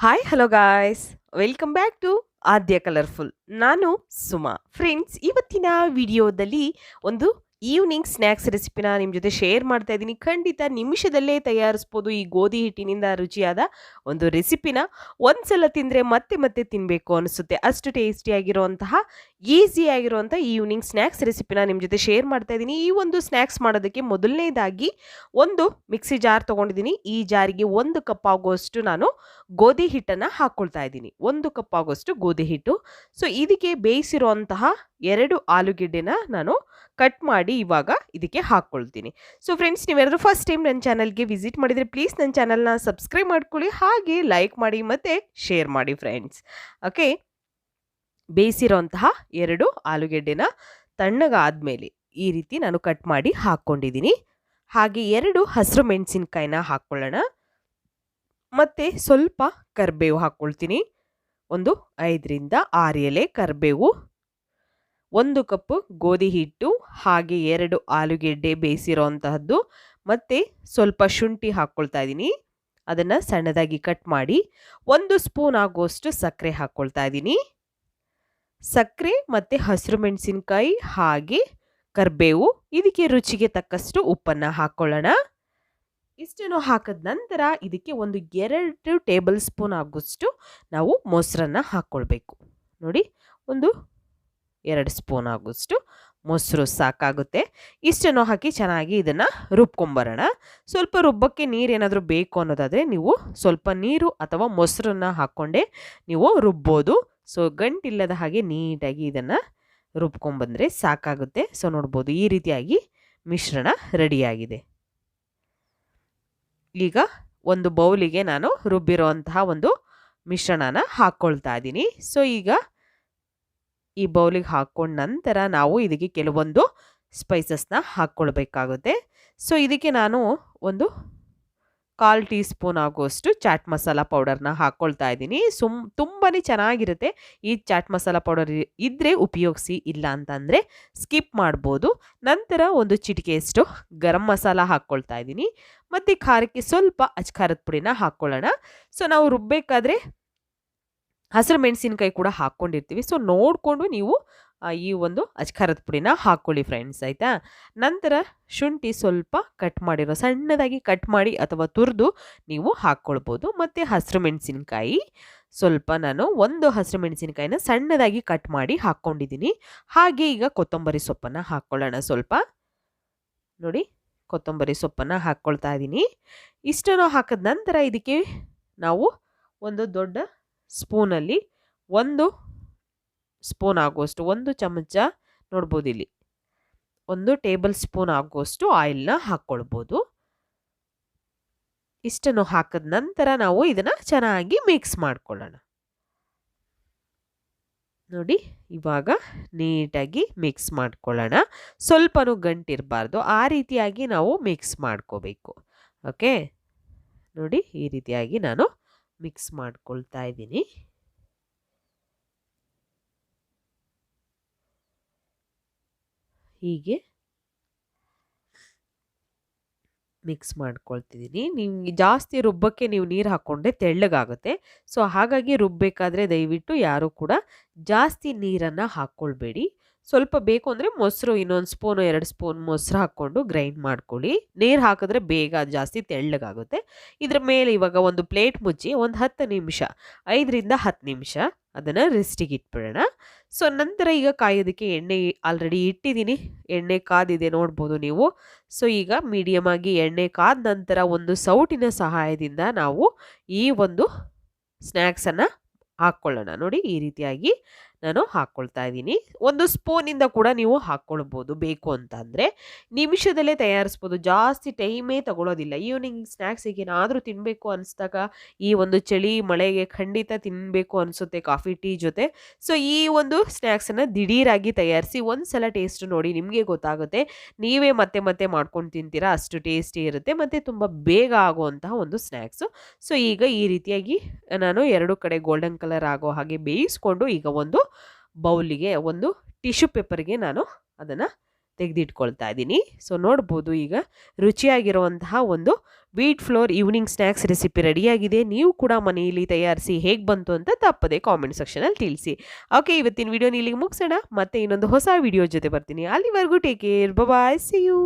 Hi hello guys welcome back to Aadya colourful. ನಾನು Suma. Friends, ಇವತ್ತಿನ ವಿಡಿಯೋದಲ್ಲಿ ಒಂದು ಈವ್ನಿಂಗ್ ಸ್ನ್ಯಾಕ್ಸ್ ರೆಸಿಪಿನ ನಿಮ್ಮ ಜೊತೆ ಶೇರ್ ಮಾಡ್ತಾ ಇದ್ದೀನಿ. ಖಂಡಿತ ನಿಮಿಷದಲ್ಲೇ ತಯಾರಿಸ್ಬೋದು ಈ ಗೋಧಿ ಹಿಟ್ಟಿನಿಂದ ರುಚಿಯಾದ ಒಂದು ರೆಸಿಪಿನ. ಒಂದ್ಸಲ ತಿಂದರೆ ಮತ್ತೆ ಮತ್ತೆ ತಿನ್ನಬೇಕು ಅನಿಸುತ್ತೆ, ಅಷ್ಟು ಟೇಸ್ಟಿಯಾಗಿರುವಂತಹ ಈಸಿಯಾಗಿರುವಂಥ ಈವ್ನಿಂಗ್ ಸ್ನ್ಯಾಕ್ಸ್ ರೆಸಿಪಿನ ನಿಮ್ಮ ಜೊತೆ ಶೇರ್ ಮಾಡ್ತಾ ಇದ್ದೀನಿ. ಈ ಒಂದು ಸ್ನ್ಯಾಕ್ಸ್ ಮಾಡೋದಕ್ಕೆ ಮೊದಲನೇದಾಗಿ ಒಂದು ಮಿಕ್ಸಿ ಜಾರ್ ತೊಗೊಂಡಿದ್ದೀನಿ. ಈ ಜಾರಿಗೆ 1 ಕಪ್ ಆಗುವಷ್ಟು ನಾನು ಗೋಧಿ ಹಿಟ್ಟನ್ನು ಹಾಕ್ಕೊಳ್ತಾ ಇದ್ದೀನಿ. 1 ಕಪ್ ಆಗೋಷ್ಟು ಗೋಧಿ ಹಿಟ್ಟು. ಸೊ ಇದಕ್ಕೆ ಬೇಯಿಸಿರುವಂತಹ 2 ಆಲೂಗೆಡ್ಡೆನ ನಾನು ಕಟ್ ಮಾಡಿ ಇವಾಗ ಇದಕ್ಕೆ ಹಾಕ್ಕೊಳ್ತೀನಿ. ಸೊ ಫ್ರೆಂಡ್ಸ್, ನೀವೆಲ್ಲರೂ ಫಸ್ಟ್ ಟೈಮ್ ನನ್ನ ಚಾನಲ್ಗೆ ವಿಸಿಟ್ ಮಾಡಿದರೆ ಪ್ಲೀಸ್ ನನ್ನ ಚಾನಲ್ನ ಸಬ್ಸ್ಕ್ರೈಬ್ ಮಾಡ್ಕೊಳ್ಳಿ, ಹಾಗೆ ಲೈಕ್ ಮಾಡಿ ಮತ್ತು ಶೇರ್ ಮಾಡಿ ಫ್ರೆಂಡ್ಸ್. ಓಕೆ, ಬೇಯಿಸಿರೋಂತಹ 2 ಆಲೂಗೆಡ್ಡೆನ ತಣ್ಣಗಾದ್ಮೇಲೆ ಈ ರೀತಿ ನಾನು ಕಟ್ ಮಾಡಿ ಹಾಕ್ಕೊಂಡಿದ್ದೀನಿ. ಹಾಗೆ 2 ಹಸಿರು ಮೆಣಸಿನ್ಕಾಯಿನ ಹಾಕ್ಕೊಳ್ಳೋಣ. ಮತ್ತು ಸ್ವಲ್ಪ ಕರಿಬೇವು ಹಾಕ್ಕೊಳ್ತೀನಿ. ಒಂದು 5ರಿಂದ 6 ಎಲೆ ಕರಿಬೇವು, 1 ಕಪ್ ಗೋಧಿ ಹಿಟ್ಟು, ಹಾಗೆ 2 ಆಲೂಗೆಡ್ಡೆ ಬೇಯಿಸಿರೋ ಅಂತಹದ್ದು, ಮತ್ತು ಸ್ವಲ್ಪ ಶುಂಠಿ ಹಾಕ್ಕೊಳ್ತಾ ಇದ್ದೀನಿ. ಅದನ್ನು ಸಣ್ಣದಾಗಿ ಕಟ್ ಮಾಡಿ 1 ಸ್ಪೂನ್ ಆಗುವಷ್ಟು ಸಕ್ಕರೆ ಹಾಕ್ಕೊಳ್ತಾ ಇದ್ದೀನಿ. ಸಕ್ಕರೆ ಮತ್ತು ಹಸಿರು ಮೆಣಸಿನ್ಕಾಯಿ ಹಾಗೆ ಕರಿಬೇವು, ಇದಕ್ಕೆ ರುಚಿಗೆ ತಕ್ಕಷ್ಟು ಉಪ್ಪನ್ನು ಹಾಕ್ಕೊಳ್ಳೋಣ. ಇಷ್ಟನ್ನು ಹಾಕಿದ ನಂತರ ಇದಕ್ಕೆ ಒಂದು 2 ಟೇಬಲ್ ಸ್ಪೂನ್ ಆಗೋಷ್ಟು ನಾವು ಮೊಸರನ್ನು ಹಾಕ್ಕೊಳ್ಬೇಕು. ನೋಡಿ, ಒಂದು 2 ಸ್ಪೂನ್ ಆಗೋಷ್ಟು ಮೊಸರು ಸಾಕಾಗುತ್ತೆ. ಇಷ್ಟನ್ನು ಹಾಕಿ ಚೆನ್ನಾಗಿ ಇದನ್ನು ರುಬ್ಕೊಂಬರೋಣ. ಸ್ವಲ್ಪ ರುಬ್ಬಕ್ಕೆ ನೀರೇನಾದರೂ ಬೇಕು ಅನ್ನೋದಾದರೆ ನೀವು ಸ್ವಲ್ಪ ನೀರು ಅಥವಾ ಮೊಸರನ್ನು ಹಾಕ್ಕೊಂಡೆ ನೀವು ರುಬ್ಬೋದು. ಸೊ ಗಂಟಿಲ್ಲದ ಹಾಗೆ ನೀಟಾಗಿ ಇದನ್ನು ರುಬ್ಕೊಂಬಂದರೆ ಸಾಕಾಗುತ್ತೆ. ಸೊ ನೋಡ್ಬೋದು, ಈ ರೀತಿಯಾಗಿ ಮಿಶ್ರಣ ರೆಡಿಯಾಗಿದೆ. ಈಗ ಒಂದು ಬೌಲಿಗೆ ನಾನು ರುಬ್ಬಿರೋಂತಹ ಒಂದು ಮಿಶ್ರಣನ ಹಾಕ್ಕೊಳ್ತಾ ಇದ್ದೀನಿ. ಸೊ ಈಗ ಈ ಬೌಲಿಗೆ ಹಾಕ್ಕೊಂಡ ನಂತರ ನಾವು ಇದಕ್ಕೆ ಕೆಲವೊಂದು ಸ್ಪೈಸಸ್ನ ಹಾಕ್ಕೊಳ್ಬೇಕಾಗುತ್ತೆ. ಸೊ ಇದಕ್ಕೆ ನಾನು ಒಂದು 1/4 ಟೀ ಸ್ಪೂನ್ ಆಗುವಷ್ಟು ಚಾಟ್ ಮಸಾಲ ಪೌಡರ್ನ ಹಾಕ್ಕೊಳ್ತಾ ಇದ್ದೀನಿ. ತುಂಬಾ ಚೆನ್ನಾಗಿರುತ್ತೆ. ಈ ಚಾಟ್ ಮಸಾಲ ಪೌಡರ್ ಇದ್ದರೆ ಉಪಯೋಗಿಸಿ, ಇಲ್ಲ ಅಂತಂದರೆ ಸ್ಕಿಪ್ ಮಾಡ್ಬೋದು. ನಂತರ ಒಂದು ಚಿಟಿಕೆಯಷ್ಟು ಗರಂ ಮಸಾಲ ಹಾಕ್ಕೊಳ್ತಾ ಇದ್ದೀನಿ. ಮತ್ತು ಖಾರಕ್ಕೆ ಸ್ವಲ್ಪ ಅಚ್ಕಾರದ ಪುಡಿನ ಹಾಕ್ಕೊಳ್ಳೋಣ. ಸೊ ನಾವು ರುಬ್ಬೇಕಾದ್ರೆ ಹಸಿರು ಮೆಣಸಿನ್ಕಾಯಿ ಕೂಡ ಹಾಕ್ಕೊಂಡಿರ್ತೀವಿ. ಸೊ ನೋಡಿಕೊಂಡು ನೀವು ಈ ಒಂದು ಅಚ್ಕಾರದ ಪುಡಿನ ಹಾಕ್ಕೊಳ್ಳಿ ಫ್ರೆಂಡ್ಸ್, ಆಯಿತಾ. ನಂತರ ಶುಂಠಿ ಸ್ವಲ್ಪ ಕಟ್ ಮಾಡಿರೋ ಸಣ್ಣದಾಗಿ ಕಟ್ ಮಾಡಿ ಅಥವಾ ತುರಿದು ನೀವು ಹಾಕ್ಕೊಳ್ಬೋದು. ಮತ್ತು ಹಸಿರು ಮೆಣಸಿನ್ಕಾಯಿ ಸ್ವಲ್ಪ ನಾನು 1 ಹಸಿರು ಮೆಣಸಿನ್ಕಾಯಿನ ಸಣ್ಣದಾಗಿ ಕಟ್ ಮಾಡಿ ಹಾಕ್ಕೊಂಡಿದ್ದೀನಿ. ಹಾಗೆ ಈಗ ಕೊತ್ತಂಬರಿ ಸೊಪ್ಪನ್ನು ಹಾಕ್ಕೊಳ್ಳೋಣ. ಸ್ವಲ್ಪ ನೋಡಿ, ಕೊತ್ತಂಬರಿ ಸೊಪ್ಪನ್ನು ಹಾಕ್ಕೊಳ್ತಾ ಇದ್ದೀನಿ. ಇಷ್ಟನ್ನು ಹಾಕಿದ ನಂತರ ಇದಕ್ಕೆ ನಾವು ಒಂದು ದೊಡ್ಡ ಸ್ಪೂನಲ್ಲಿ 1 ಸ್ಪೂನ್ ಆಗುವಷ್ಟು, 1 ಚಮಚ ನೋಡ್ಬೋದು ಇಲ್ಲಿ, 1 ಟೇಬಲ್ ಸ್ಪೂನ್ ಆಗುವಷ್ಟು ಆಯಿಲ್ನ ಹಾಕ್ಕೊಳ್ಬೋದು. ಇಷ್ಟನ್ನು ಹಾಕಿದ ನಂತರ ನಾವು ಇದನ್ನು ಚೆನ್ನಾಗಿ ಮಿಕ್ಸ್ ಮಾಡ್ಕೊಳ್ಳೋಣ. ನೋಡಿ, ಇವಾಗ ನೀಟಾಗಿ ಮಿಕ್ಸ್ ಮಾಡ್ಕೊಳ್ಳೋಣ. ಸ್ವಲ್ಪನೂ ಗಂಟಿರಬಾರ್ದು, ಆ ರೀತಿಯಾಗಿ ನಾವು ಮಿಕ್ಸ್ ಮಾಡ್ಕೋಬೇಕು. ಓಕೆ, ನೋಡಿ ಈ ರೀತಿಯಾಗಿ ನಾನು ಮಿಕ್ಸ್ ಮಾಡ್ಕೊಳ್ತಾ ಇದ್ದೀನಿ. ಹೀಗೆ ಮಿಕ್ಸ್ ಮಾಡ್ಕೊಳ್ತಿದ್ದೀನಿ. ನಿಮಗೆ ಜಾಸ್ತಿ ರುಬ್ಬಕ್ಕೆ ನೀವು ನೀರು ಹಾಕ್ಕೊಂಡ್ರೆ ತೆಳ್ಳಗಾಗುತ್ತೆ. ಸೊ ಹಾಗಾಗಿ ರುಬ್ಬಬೇಕಾದ್ರೆ ದಯವಿಟ್ಟು ಯಾರೂ ಕೂಡ ಜಾಸ್ತಿ ನೀರನ್ನು ಹಾಕ್ಕೊಳ್ಬೇಡಿ. ಸ್ವಲ್ಪ ಬೇಕು ಅಂದರೆ ಮೊಸರು, ಇನ್ನೊಂದು ಸ್ಪೂನು 2 ಸ್ಪೂನ್ ಮೊಸರು ಹಾಕ್ಕೊಂಡು ಗ್ರೈಂಡ್ ಮಾಡ್ಕೊಳ್ಳಿ. ನೀರು ಹಾಕಿದ್ರೆ ಬೇಗ ಜಾಸ್ತಿ ತೆಳ್ಳಗಾಗುತ್ತೆ. ಇದರ ಮೇಲೆ ಇವಾಗ ಒಂದು ಪ್ಲೇಟ್ ಮುಚ್ಚಿ ಒಂದು 10 ನಿಮಿಷ, 5ರಿಂದ 10 ನಿಮಿಷ ಅದನ್ನು ರೆಸ್ಟಿಗೆ ಇಟ್ಬಿಡೋಣ. ಸೊ ನಂತರ ಈಗ ಕಾಯೋದಕ್ಕೆ ಎಣ್ಣೆ ಆಲ್ರೆಡಿ ಇಟ್ಟಿದ್ದೀನಿ. ಎಣ್ಣೆ ಕಾದಿದೆ ನೋಡ್ಬೋದು ನೀವು. ಸೊ ಈಗ ಮೀಡಿಯಮ್ ಆಗಿ ಎಣ್ಣೆ ಕಾದ ನಂತರ ಒಂದು ಸೌಟಿನ ಸಹಾಯದಿಂದ ನಾವು ಈ ಒಂದು ಸ್ನ್ಯಾಕ್ಸನ್ನು ಹಾಕ್ಕೊಳ್ಳೋಣ. ನೋಡಿ, ಈ ರೀತಿಯಾಗಿ ನಾನು ಹಾಕ್ಕೊಳ್ತಾ ಇದ್ದೀನಿ. 1 ಸ್ಪೂನಿಂದ ಕೂಡ ನೀವು ಹಾಕ್ಕೊಳ್ಬೋದು ಬೇಕು ಅಂತ ಅಂದರೆ. ನಿಮಿಷದಲ್ಲೇ ತಯಾರಿಸ್ಬೋದು, ಜಾಸ್ತಿ ಟೈಮೇ ತಗೊಳ್ಳೋದಿಲ್ಲ. ಈವ್ನಿಂಗ್ ಸ್ನ್ಯಾಕ್ಸಿಗೆ ಏನಾದರೂ ತಿನ್ನಬೇಕು ಅನಿಸ್ದಾಗ ಈ ಒಂದು ಚಳಿ ಮಳೆಗೆ ಖಂಡಿತ ತಿನ್ನಬೇಕು ಅನಿಸುತ್ತೆ ಕಾಫಿ ಟೀ ಜೊತೆ. ಸೊ ಈ ಒಂದು ಸ್ನ್ಯಾಕ್ಸನ್ನು ದಿಢೀರಾಗಿ ತಯಾರಿಸಿ ಒಂದು ಸಲ ಟೇಸ್ಟ್ ನೋಡಿ, ನಿಮಗೆ ಗೊತ್ತಾಗುತ್ತೆ. ನೀವೇ ಮತ್ತೆ ಮತ್ತೆ ಮಾಡ್ಕೊಂಡು ತಿಂತೀರಾ, ಅಷ್ಟು ಟೇಸ್ಟಿ ಇರುತ್ತೆ ಮತ್ತು ತುಂಬ ಬೇಗ ಆಗುವಂತಹ ಒಂದು ಸ್ನ್ಯಾಕ್ಸು. ಸೊ ಈಗ ಈ ರೀತಿಯಾಗಿ ನಾನು 2 ಕಡೆ ಗೋಲ್ಡನ್ ಕಲರ್ ಆಗೋ ಹಾಗೆ ಬೇಯಿಸ್ಕೊಂಡು ಈಗ ಒಂದು ಬೌಲಿಗೆ, ಒಂದು ಟಿಶ್ಯೂ ಪೇಪರ್ಗೆ ನಾನು ಅದನ್ನು ತೆಗೆದಿಟ್ಕೊಳ್ತಾ ಇದ್ದೀನಿ. ಸೊ ನೋಡ್ಬೋದು ಈಗ ರುಚಿಯಾಗಿರುವಂತಹ ಒಂದು wheat flour evening snacks recipe ರೆಡಿಯಾಗಿದೆ. ನೀವು ಕೂಡ ಮನೆಯಲ್ಲಿ ತಯಾರಿಸಿ ಹೇಗೆ ಬಂತು ಅಂತ ತಪ್ಪದೆ ಕಾಮೆಂಟ್ ಸೆಕ್ಷನಲ್ಲಿ ತಿಳಿಸಿ. ಓಕೆ, ಇವತ್ತಿನ ವಿಡಿಯೋನ ಇಲ್ಲಿಗೆ ಮುಗಿಸೋಣ. ಮತ್ತೆ ಇನ್ನೊಂದು ಹೊಸ ವಿಡಿಯೋ ಜೊತೆ ಬರ್ತೀನಿ. ಅಲ್ಲಿವರೆಗೂ take care, bye, see you.